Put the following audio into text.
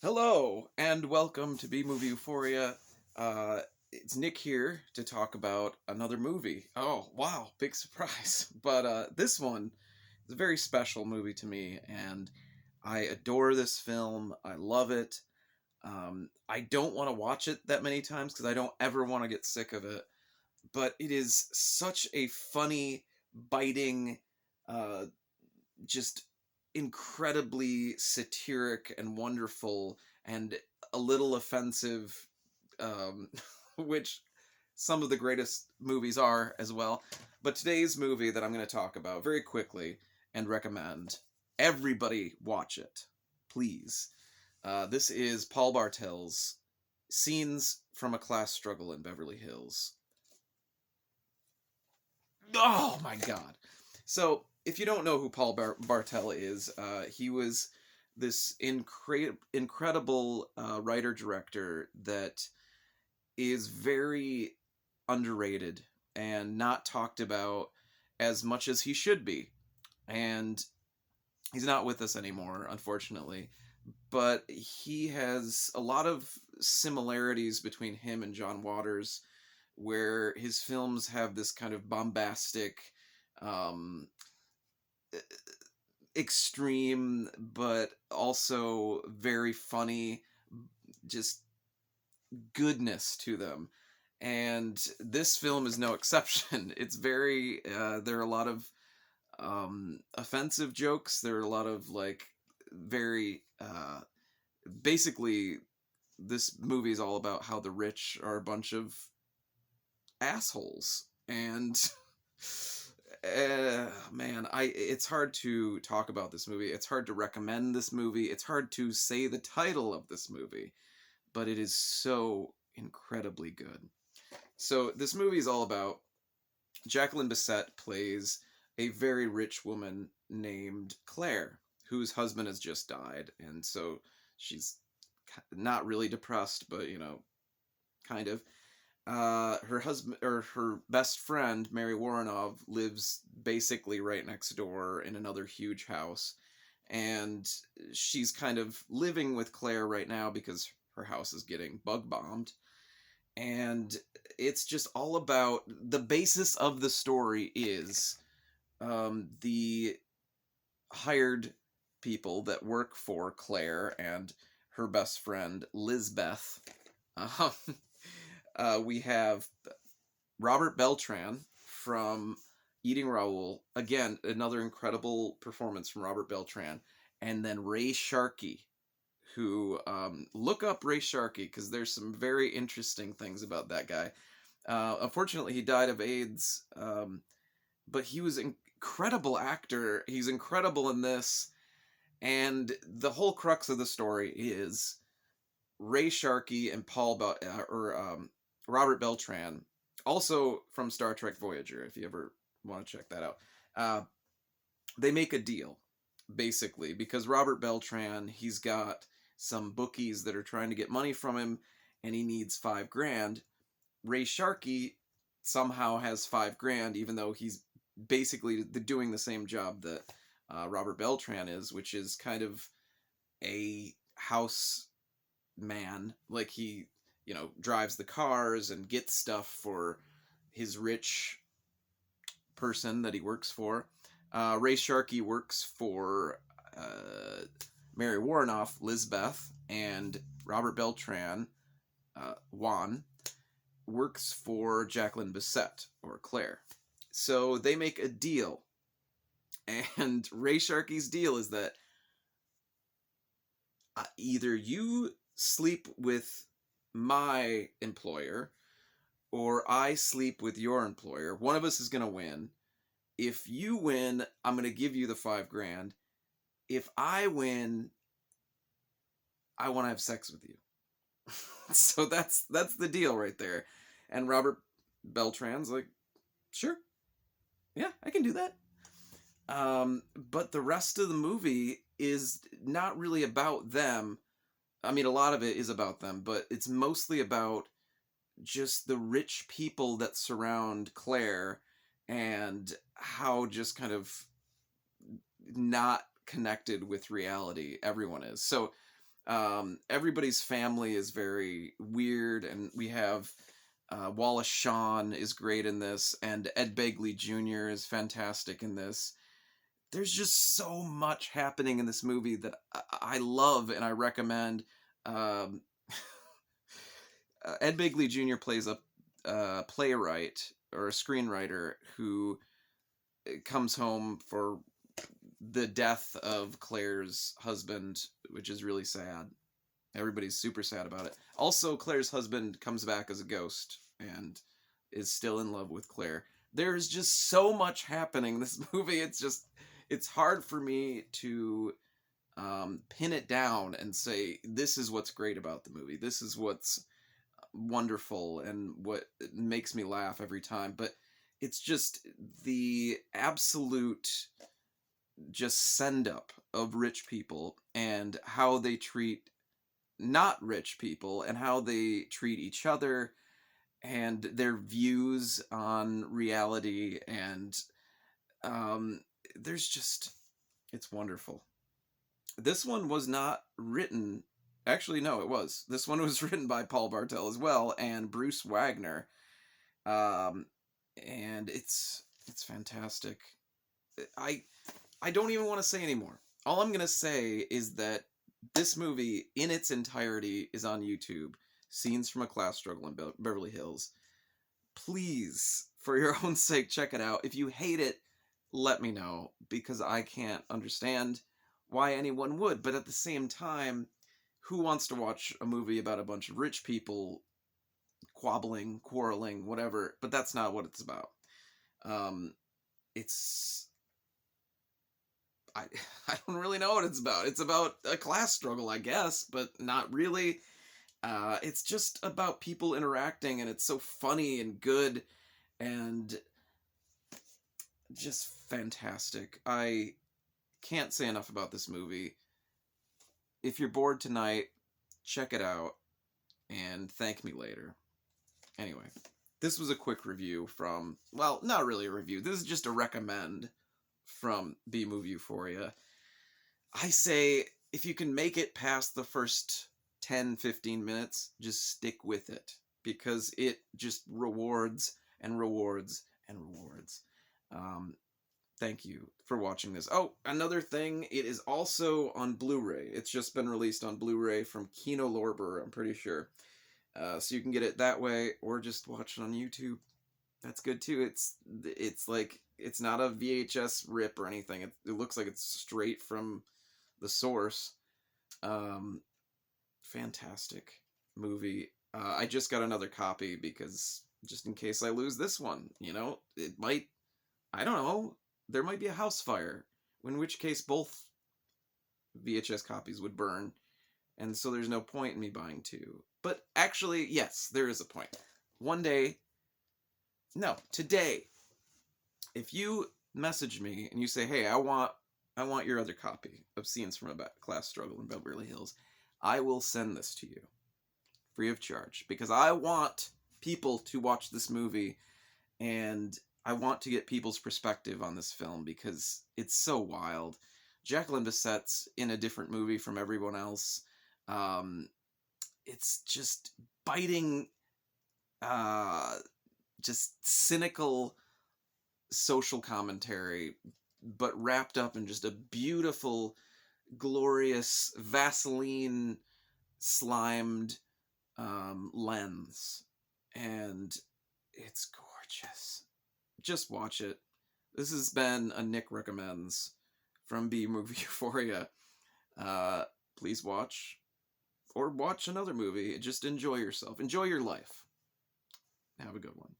Hello, and welcome to B Movie Euphoria. Uh, it's Nick here to talk about another movie. Oh, wow, big surprise. But this one is a very special movie to me, and I adore this film. I love it. I don't want to watch it that many times because I don't ever want to get sick of it. But it is such a funny, biting, uh, just incredibly satiric and wonderful and a little offensive, um, which some of the greatest movies are as well. But today's movie that I'm going to talk about very quickly and recommend everybody watch it, please. This is Paul Bartel's Scenes from a Class Struggle in Beverly Hills. Oh my god. So, if you don't know who Paul Bartel is, he was this incredible writer director that is very underrated and not talked about as much as he should be. And he's not with us anymore, unfortunately. But he has a lot of similarities between him and John Waters, where his films have this kind of bombastic, um, extreme, but also very funny, just goodness to them. And this film is no exception. It's very, there are a lot of offensive jokes. There are a lot of like very, basically, this movie is all about how the rich are a bunch of assholes. And man, I it's hard to talk about this movie. It's hard to recommend this movie. It's hard to say the title of this movie, but it is so incredibly good. So this movie is all about Jacqueline Bisset plays a very rich woman named Claire, whose husband has just died, and so she's not really depressed, but kind of. Her husband or her best friend Mary Woronov lives basically right next door in another huge house, and she's kind of living with Claire right now because her house is getting bug bombed. And it's just all about the basis of the story is the hired people that work for Claire and her best friend Lizbeth. Um, we have Robert Beltran from Eating Raoul. Again, another incredible performance from Robert Beltran. And then Ray Sharkey, who look up Ray Sharkey because there's some very interesting things about that guy. Unfortunately, he died of AIDS, but he was an incredible actor. He's incredible in this. And the whole crux of the story is Ray Sharkey and Robert Beltran, also from Star Trek Voyager, if you ever want to check that out. Uh, they make a deal, basically, because Robert Beltran, he's got some bookies that are trying to get money from him, and he needs 5 grand. Ray Sharkey somehow has 5 grand, even though he's basically doing the same job that Robert Beltran is, which is kind of a house man. Like he, drives the cars and gets stuff for his rich person that he works for. Ray Sharkey works for Mary Warnoff, Lizbeth, and Robert Beltran, Juan, works for Jacqueline Bisset, or Claire. So they make a deal. And Ray Sharkey's deal is that either you sleep with my employer or I sleep with your employer. One of us is going to win. If you win, I'm going to give you the 5 grand. If I win, I want to have sex with you. So that's the deal right there. And Robert Beltran's like, sure, yeah, I can do that. But the rest of the movie is not really about them. I mean, a lot of it is about them, but it's mostly about just the rich people that surround Claire and how just kind of not connected with reality everyone is. So Everybody's family is very weird, and we have Wallace Shawn is great in this, and Ed Begley Jr. is fantastic in this. There's just so much happening in this movie that I love and I recommend. Um, Ed Begley Jr. plays a playwright or a screenwriter who comes home for the death of Claire's husband, which is really sad. Everybody's super sad about it. Also, Claire's husband comes back as a ghost and is still in love with Claire. There's just so much happening in this movie. It's hard for me to pin it down and say, this is what's great about the movie. This is what's wonderful and what makes me laugh every time. But it's just the absolute just send up of rich people and how they treat not rich people and how they treat each other and their views on reality. And um, there's just, it's wonderful. This one was not written. Actually, no, it was. This one was written by Paul Bartel as well and Bruce Wagner. Um, and it's fantastic. I I don't even want to say anymore. All I'm gonna say is that this movie, in its entirety, is on YouTube. Scenes from a Class Struggle in Beverly Hills. Please, for your own sake, check it out. If you hate it, let me know, because I can't understand why anyone would. But at the same time, who wants to watch a movie about a bunch of rich people quabbling, quarreling, whatever? But that's not what it's about. Um, it's I I don't really know what it's about. It's about a class struggle, I guess, but not really. It's just about people interacting, and it's so funny and good and just fantastic. I can't say enough about this movie. If you're bored tonight, check it out and thank me later. Anyway, this was a quick review from, well, not really a review. This is just a recommend from B Movie Euphoria. I say if you can make it past the first 10-15 minutes, just stick with it, because it just rewards and rewards and rewards. Um, Thank you for watching this. Oh, another thing, it is also on Blu-ray. It's just been released on Blu-ray from Kino Lorber, I'm pretty sure. So you can get it that way, or just watch it on YouTube. That's good too. It's like, it's not a VHS rip or anything. It looks like it's straight from the source. Um, Fantastic movie. I just got another copy because just in case I lose this one, it might, I don't know, there might be a house fire, in which case both VHS copies would burn, and so there's no point in me buying two. But actually, yes, there is a point. One day, no, today, if you message me and you say, "Hey, I want your other copy of Scenes from a Class Struggle in Beverly Hills," I will send this to you free of charge, because I want people to watch this movie, and I want to get people's perspective on this film because it's so wild. Jacqueline Bisset's in a different movie from everyone else. Um, it's just biting, uh, just cynical social commentary, but wrapped up in just a beautiful, glorious, Vaseline slimed lens. And it's gorgeous. Just watch it. This has been a Nick Recommends from B Movie Euphoria. Please watch, or watch another movie. Just enjoy yourself. Enjoy your life. Have a good one.